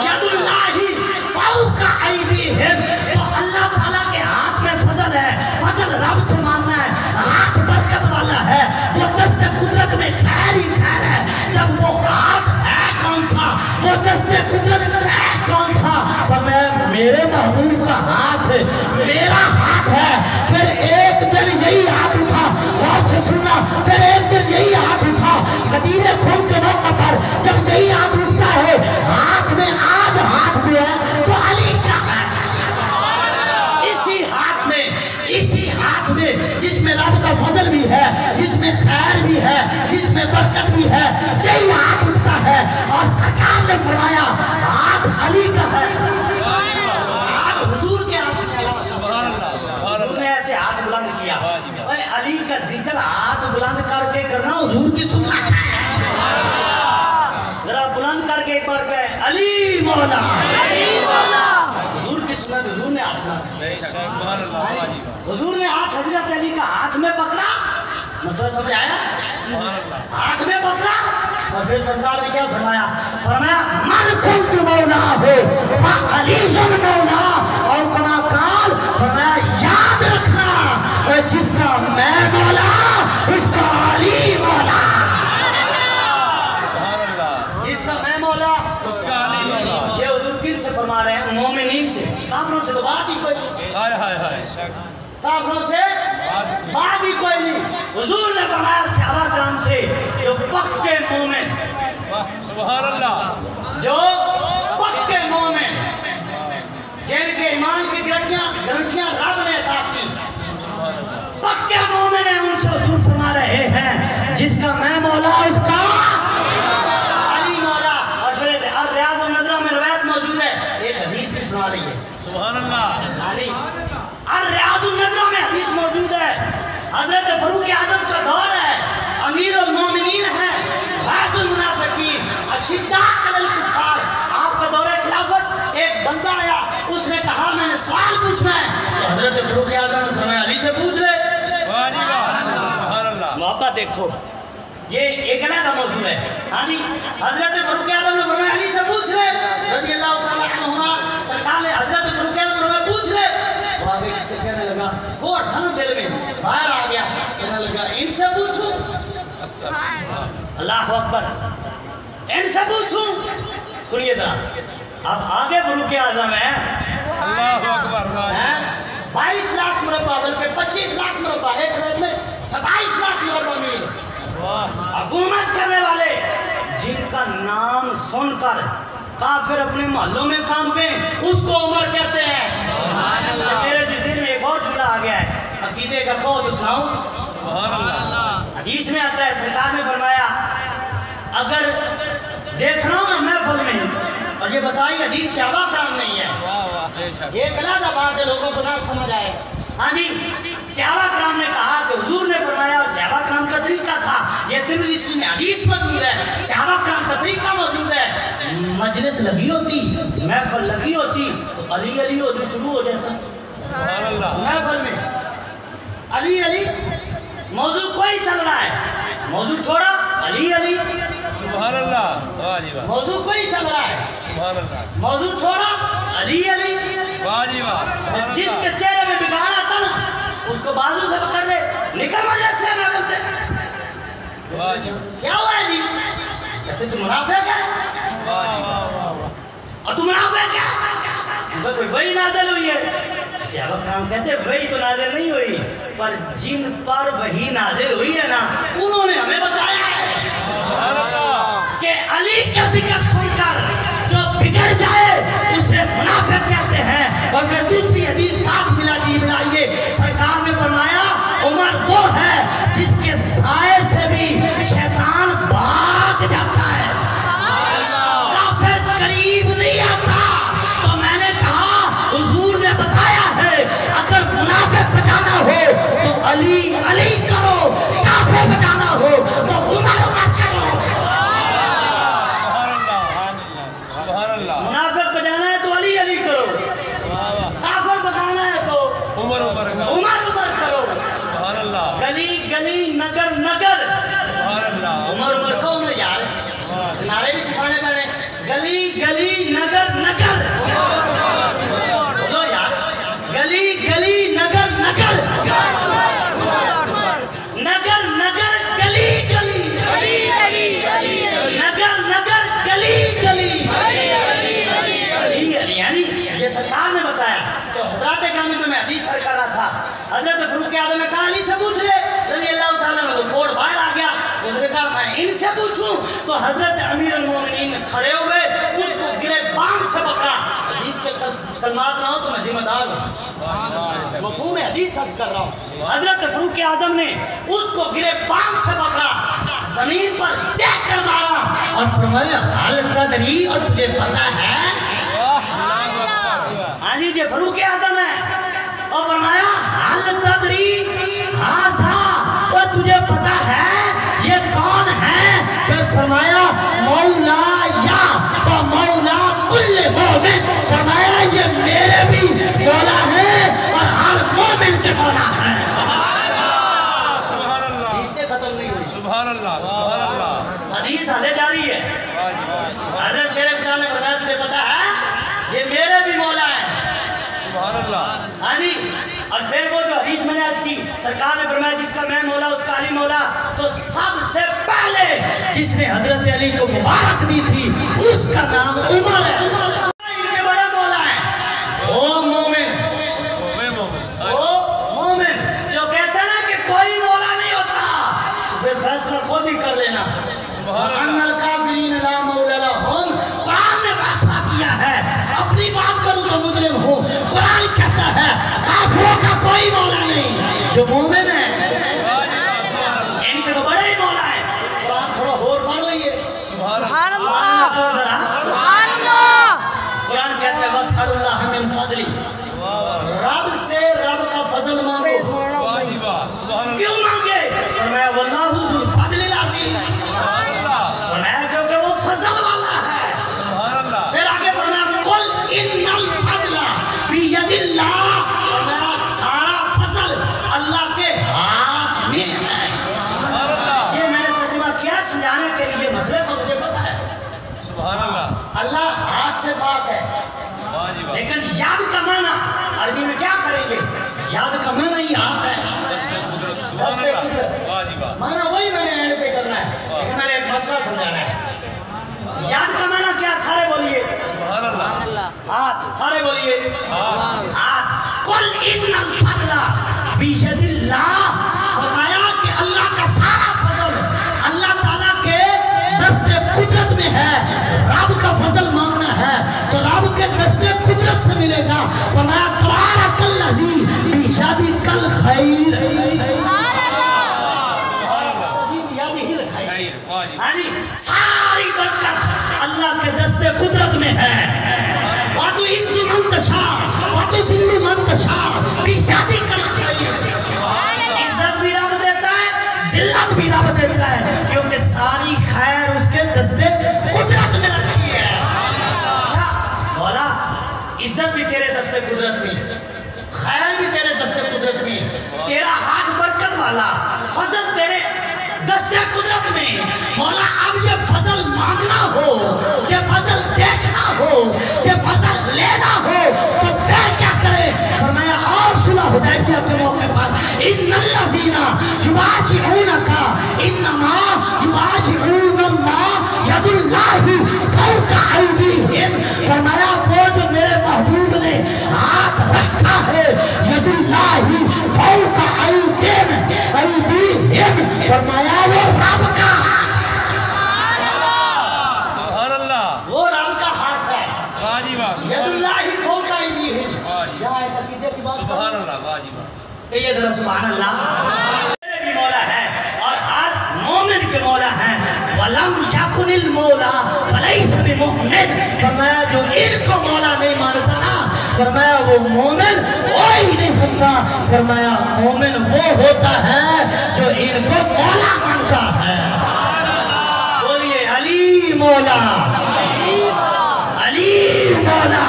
ید اللہ فوق ایدیہم، تو اللہ تعالیٰ کے ہاتھ میں فضل ہے، فضل رب سے مانگنا ہے، ہاتھ برکت والا ہے، وہ دست قدرت میں خیر ہی خیر ہے، جب وہ ہاتھ ہے کون سا، وہ دست قدرت ہے کون سا، پر میرے محبوب کا ہاتھ ہے، میرا ہاتھ ہے، پھر ایک دن یہی ہاتھ اٹھا، غور سے سننا، پھر ایک دن یہی ہاتھ اٹھا، غدیر خون کے موقع پر جب یہی ہاتھ اٹھتا ہے، ہاتھ میں آج ہاتھ بھی ہے تو علی کا ہاتھ ہے، اسی ہاتھ میں جس میں رب کا فضل بھی ہے، جس میں خیر بھی ہے، جس میں برکت بھی ہے، یہی ہاتھ اٹھتا ہے، اور سرکار نے فرمایا ہاتھ علی کا ہے، ہاتھ حضور کے ہاتھ ہے، حضور نے ایسے ہاتھ بلند کیا، علی کا ذکر ہاتھ بلند کر کے کرنا حضور کی سنت ہے، ذرا بلند کر کے ایک بار کہے علی مولا، حضور کی سنت، حضور نے ہاتھ بلند، حضور نے ہاتھ حضرت علی کا ہاتھ میں پکڑا، مسئلہ سمجھ آیا، ہاتھ میں پکڑا، اور پھر سرکار نے کیا فرمایا، فرمایا من کنت مولا ہو فعلی جن مولا، اور کما قال، فرمایا یاد رکھنا جس کا میں مولا اس کا علی مولا، جس کا میں مولا اس کا علی مولا، یہ حضور کن سے فرما رہے ہیں، مومنین سے، کافروں سے تو بات ہی کوئی نہیں، کافروں سے بات ہی کوئی نہیں، حضور نے فرمایا صحابہ کرام سے جو پکے مومن، سبحان اللہ، جو پکے مومن جن کے ایمان کی گرنٹیاں رب نے عطا کی، پکے مومن ہیں، ان سے حضور فرما رہے ہیں جس کا میں مولا اس کا علی مولا، اور پھر ریاض النظرہ میں روایت موجود ہے، ایک حدیث بھی سنا رہی ہے، سبحان اللہ، علی ریاض النظرہ میں حدیث موجود ہے، حضرت فاروق اعظم کا دور ہے، امیر المومنین ہیں، غیظ المنافقین، اشداء علی الکفار، آپ کا دور خلافت، ایک بندہ آیا، اس نے کہا میں نے سوال پوچھنا ہے، تو حضرت فاروق اعظم نے فرمایا علی سے پوچھ لے، محبت دیکھو، یہ ایک علیحدہ موضوع ہے، ہاں جی، حضرت فاروق اعظم نے فرمایا علی سے پوچھ لے، رضی اللہ تعالیٰ عنہما، سرکار نے حضرت فاروق اعظم نے فرمایا پوچھ لے، وہ آگے سے کہنے لگا، کوڑ تھن دل میں باہر آ گیا، کہنے لگا ان سے پوچھوں، اللہ اکبر، ان سے پوچھوں، سنیے ذرا، اب آگے فاروق اعظم ہے، اللہ اکبر، 22 لاکھ مربع بلکہ 25 لاکھ مربع، ایک روز میں 27 لاکھ مربع میل حکومت کرنے والے، جن کا نام سن کر کافر اپنے محلوں میں کانپے، اس کو عمر کہتے ہیں، میرے دل میں ایک اور جملہ آ گیا ہے، عقیدے کا قول سناؤں، حدیث میں آتا ہے، سرکار نے فرمایا اگر دیکھ رہا ہوں نا محفل میں، اور یہ بتائی حدیث صحابہ کرام نہیں ہے، یہ علیحدہ بات ہے، لوگوں کو نہ سمجھ آئے، ہاں جی، صحابہ کرام نے کہا کہ حضور نے فرمایا، اور صحابہ کرام کا طریقہ تھا، یہ ترمذی میں حدیث موجود ہے، صحابہ کرام کا طریقہ موجود ہے، مجلس لگی ہوتی، محفل لگی ہوتی تو علی علی ہوتی شروع ہو جاتا، محفل میں علی علی، موضوع کوئی چل رہا ہے، موضوع چھوڑا علی علی، سبحان اللہ، موضوع کوئی چل رہا ہے، سبحان اللہ، موضوع چھوڑا علی علی، جس کے چہرے میں بگاڑ آتا نا اس کو بازو سے پکڑ دے، نکل مجلس سے، محفل سے، کیا ہوا ہے جی، کہتے تم منافق ہے، اور تم منافق ہے، کوئی وحی نازل ہوئی ہے، صحابہ کرام کہتے ہیں وحی تو نازل نہیں ہوئی، پر جن پر وحی نازل ہوئی ہے نا انہوں نے ہمیں بتایا ہے کہ علی کا ذکر سن کر جو بگڑ جائے اسے منافق کہتے ہیں، اور پھر دوسری حدیث ساتھ ملائیے، سرکار نے فرمایا عمر وہ ہے جس کے سائے سے بھی شیطان بھاگ جاتا ہے، کافر قریب نہیں آتا، تو میں نے کہا حضور نے بتایا ہے اگر منافق بچانا ہو تو علی علی کرو، کافر بچانا ہو تو عمر عمر کرو، منافق بچانا ہے تو علی علی کرو، کافر بچانا ہے تو عمر عمر کرو، گلی گلی نگر نگر، عمر عمر کون ہے یار، نعرے بھی سکھانے پڑے، گلی گلی حضرت فاروق اعظم نے کہا علی سے پوچھ لے رضی اللہ تعالیٰ میں، تو کوڑ باہر آ گیا. اس نے کہا میں ان سے پوچھوں. تو حضرت امیر المومنین کھڑے ہوئے، اس کو گرے بانگ سے پکڑا. حدیث کے کلمات نہ ہو تو میں ذمہ دار ہوں، مفہوم حدیث عرض کر رہا ہوں. حضرت فاروق اعظم نے اس کو گرے بانگ سے پکڑا، زمین پر دیکھ کر مارا اور فرمایا حل تدری، اور تجھے پتا ہے. ہاں جی فاروق اعظم ہے. اور فرمایا حل تدری ہاذا، اور تجھے پتا ہے یہ کون ہے؟ پھر فرمایا مولا یا و مولا کل مومن. فرمایا یہ میرے بھی مولا ہے اور ہر مومن کے مولا ہے. سبحان اللہ، حدیث ختم نہیں ہوئی. سبحان اللہ، سبحان اللہ. حدیث حالے جاری ہے. حضرت شیخ خدا نے فرمایا تجھے پتا ہے یہ میرے بھی مولا ہے. سبحان اللہ. ہاں جی. اور پھر وہ جو حدیث میں نے عرض کی، سرکار نے فرمایا جس کا میں مولا اس کا علی مولا. تو سب سے پہلے جس نے حضرت علی کو مبارک دی تھی اس کا نام عمر ہے. ان کے بڑا مولا ہے وہ مومن، وہ مومن جو کہتا ہے نا کہ کوئی مولا نہیں ہوتا، پھر فیصلہ خود ہی کر لینا. وَأَنَّ الْكَافِرِينَ لَا مَوْلَ لَهُمْ. قرآن نے فیصلہ کیا ہے. اپنی بات کروں تو مجرم ہوں. قرآن کہتا ہے کافروں کا کوئی مولا نہیں، جو مومن ہے ان کے تو بڑے ہی مولا ہے. قرآن تھوڑا اور پڑھ لئیے. سبحان اللہ، سبحان اللہ. قرآن کہتا ہے وَاسْأَلُوا اللَّهَ مِنْ فَضْلِهِ. رب سے رب کا فضل مانگو. کیوں مانگے؟ فرمایا وَاللَّهُ ذُو الْفَضْلِ الْعَظِيمِ. فرمایا کیونکہ وہ فضل والا ہے. پھر آگے فرمایا قُلْ إِنَّ الْفَضْلَ بِيَدِ اللَّهِ. فرمایا سارا فضل اللہ کے ہاتھ میں ہے. یہ میں نے ترجمہ کیا سمجھانے کے لیے مسئلے کو مجھے پتا ہے. اللہ ہاتھ سے بات ہے، لیکن یاد کا معنی عربی میں کیا کریں گے؟ یاد کا معنی ہی ہاتھ ہے. معنی وہی میں نے اینڈ پہ کرنا ہے، لیکن میں نے ایک مسئلہ سمجھانا ہے. یاد کا معنی کیا؟ سارے بولیے ہاتھ. سارے بولیے ہاتھ. قُلْ إِنَّ الْفَضْلَ بِيَدِ اللَّهِ. فرمایا کہ اللہ کا سارا فضل اللہ تعالیٰ کے دست قدرت میں ہے. رب کا فضل مانگنا ہے تو رب کے دست قدرت سے ملے گا. فرمایا تبارک الذی بیدہ الخیر. ساری برکت اللہ کے دست قدرت میں ہے. وَتُعِزُّ مَن تَشَاءُ وَتُذِلُّ مَن تَشَاءُ بِیَدِکَ الْخَیرُ. عزت بھی رب دیتا ہے، ذلت بھی رب دیتا ہے، کیونکہ ساری خیر اس کے دست قدرت میں رکھی ہے. اچھا مولا عزت بھی تیرے دست قدرت میں، خیر بھی تیرے دست قدرت میں، تیرا ہاتھ برکت والا، فضل تیرے دست قدرت میں. مولا اب یہ فضل مانگنا ہو، یہ فضل دیکھنا ہو، یہ فضل لینا ہو تو پھر کیا کرے؟ فرمایا اور صلح حدیبیہ کے موقع پر ان الذین یبایعونک انما یبایعون اللہ ید اللہ فوق ایدیہم. فرمایا وہ جو میرے محبوب نے ہاتھ رکھا ہے ید اللہ فوق ایدیہم. فرمایا وہ رب کا، وہ رب کا ہاتھ ہے. ید اللہ فوق ایدیہم. یہاں ایک عقیدے کی بات کہیے ذرا سبحان اللہ. میرے بھی مولا ہے اور ہر مومن کے مولا ہے. وَلَمْ يَكُنِ الْمَوْلَى فَلَيْسَ بِمُؤْمِنٍ. فرمایا جو ان کو مولا نہیں مانتا نا، فرمایا وہ مومن ہو ہی نہیں سکتا. فرمایا مومن وہ ہوتا ہے جو ان کو مولا مانتا ہے. بولیے علی مولا، علی مولا.